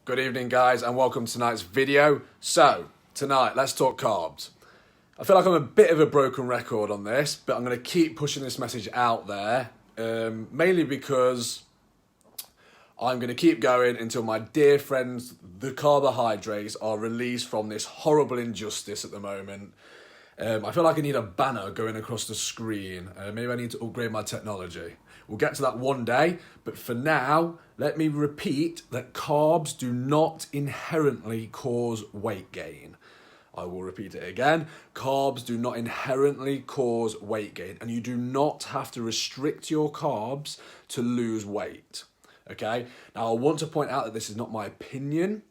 Good evening, guys, and welcome to tonight's video. So, tonight, let's talk carbs. I feel like I'm a bit of a broken record on this, but I'm going to keep pushing this message out there, mainly because I'm going to keep going until my dear friends, the carbohydrates, are released from this horrible injustice at the moment. I feel like I need a banner going across the screen. Maybe I need to upgrade my technology. We'll get to that one day, but for now, let me repeat that carbs do not inherently cause weight gain. I will repeat it again. Carbs do not inherently cause weight gain, and you do not have to restrict your carbs to lose weight. Okay? Now, I want to point out that this is not my opinion.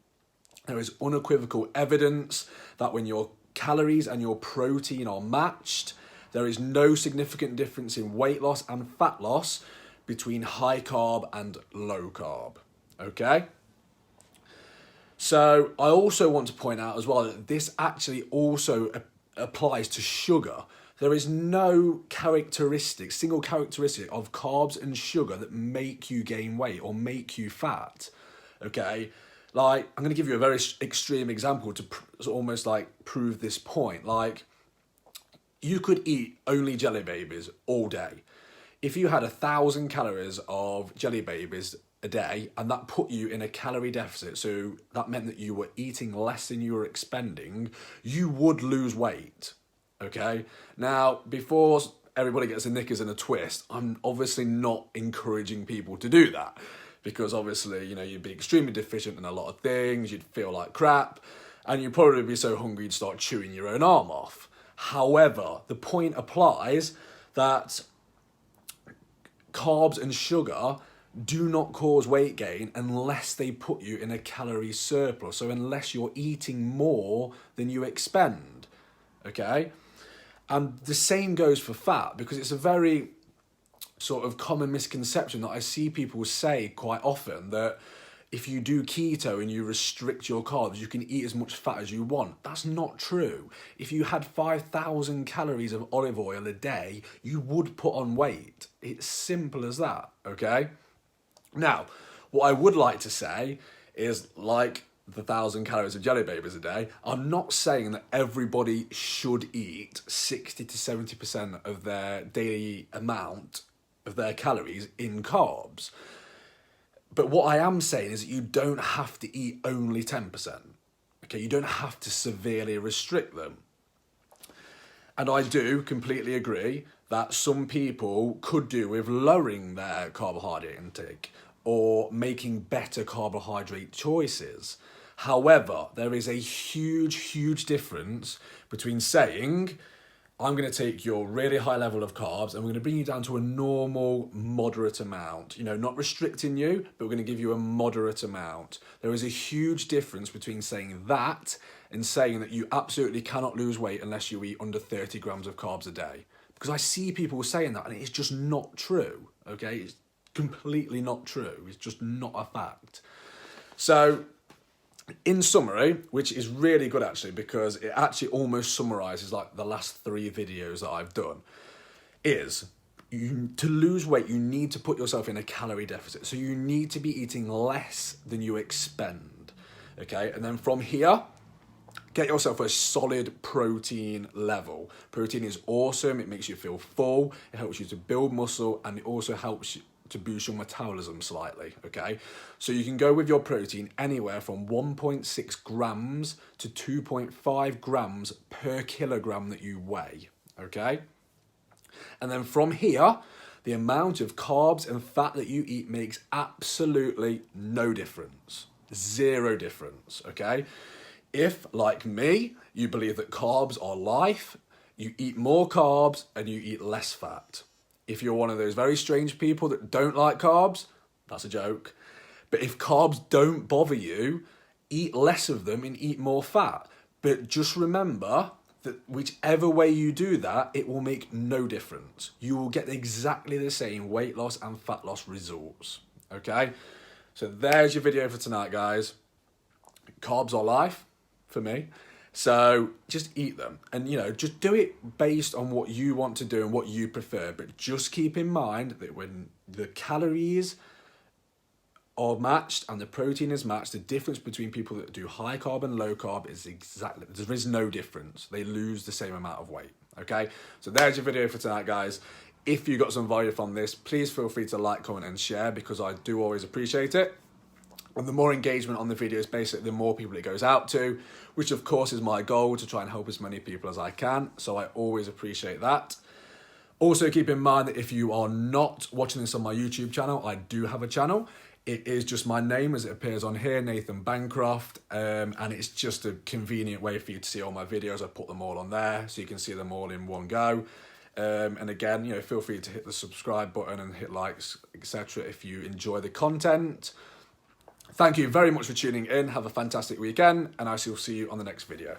There is unequivocal evidence that when your calories and your protein are matched, there is no significant difference in weight loss and fat loss between high carb and low carb. Okay? So I also want to point out as well that this actually also applies to sugar. There is no single characteristic of carbs and sugar that make you gain weight or make you fat. Okay? Like, I'm going to give you a very extreme example to almost like prove this point. Like, you could eat only Jelly Babies all day. If you had 1,000 calories of Jelly Babies a day and that put you in a calorie deficit, so that meant that you were eating less than you were expending, you would lose weight, okay? Now, before everybody gets a knickers and a twist, I'm obviously not encouraging people to do that because obviously, you know, you'd be extremely deficient in a lot of things, you'd feel like crap, and you'd probably be so hungry you'd start chewing your own arm off. However, the point applies that carbs and sugar do not cause weight gain unless they put you in a calorie surplus. So unless you're eating more than you expend, okay? And the same goes for fat, because it's a very sort of common misconception that I see people say quite often that if you do keto and you restrict your carbs, you can eat as much fat as you want. That's not true. If you had 5,000 calories of olive oil a day, you would put on weight. It's simple as that, okay? Now, what I would like to say is, like the 1,000 calories of Jelly Babies a day, I'm not saying that everybody should eat 60 to 70% of their daily amount of their calories in carbs. But what I am saying is that you don't have to eat only 10%. Okay, you don't have to severely restrict them. And I do completely agree that some people could do with lowering their carbohydrate intake or making better carbohydrate choices. However, there is a huge difference between saying, I'm going to take your really high level of carbs and we're going to bring you down to a normal, moderate amount. You know, not restricting you, but we're going to give you a moderate amount. There is a huge difference between saying that and saying that you absolutely cannot lose weight unless you eat under 30 grams of carbs a day. Because I see people saying that and it's just not true, okay? It's completely not true. It's just not a fact. So, in summary, which is really good actually, because it actually almost summarizes like the last 3 videos that I've done, is to lose weight, you need to put yourself in a calorie deficit. So you need to be eating less than you expend, okay? And then from here, get yourself a solid protein level. Protein is awesome. It makes you feel full. It helps you to build muscle, and it also helps you to boost your metabolism slightly, okay? So you can go with your protein anywhere from 1.6 grams to 2.5 grams per kilogram that you weigh, okay? And then from here, the amount of carbs and fat that you eat makes absolutely no difference. 0 difference, okay? If, like me, you believe that carbs are life, you eat more carbs and you eat less fat. If you're one of those very strange people that don't like carbs, that's a joke. But if carbs don't bother you, eat less of them and eat more fat. But just remember that whichever way you do that, it will make no difference. You will get exactly the same weight loss and fat loss results, okay? So there's your video for tonight, guys. Carbs are life for me. So just eat them, and you know, just do it based on what you want to do and what you prefer. But just keep in mind that when the calories are matched and the protein is matched, the difference between people that do high carb and low carb is exactly, there is no difference. They lose the same amount of weight, okay? So there's your video for tonight, guys. If you got some value from this, please feel free to like, comment, and share, because I do always appreciate it. And the more engagement on the videos, basically, the more people it goes out to, which of course is my goal, to try and help as many people as I can. So I always appreciate that. Also, keep in mind that if you are not watching this on my YouTube channel, I do have a channel. It is just my name as it appears on here, Nathan Bancroft, and it's just a convenient way for you to see all my videos. I put them all on there so you can see them all in one go. And again, you know, feel free to hit the subscribe button and hit likes, etc. if you enjoy the content. Thank you very much for tuning in. Have a fantastic weekend, and I shall see you on the next video.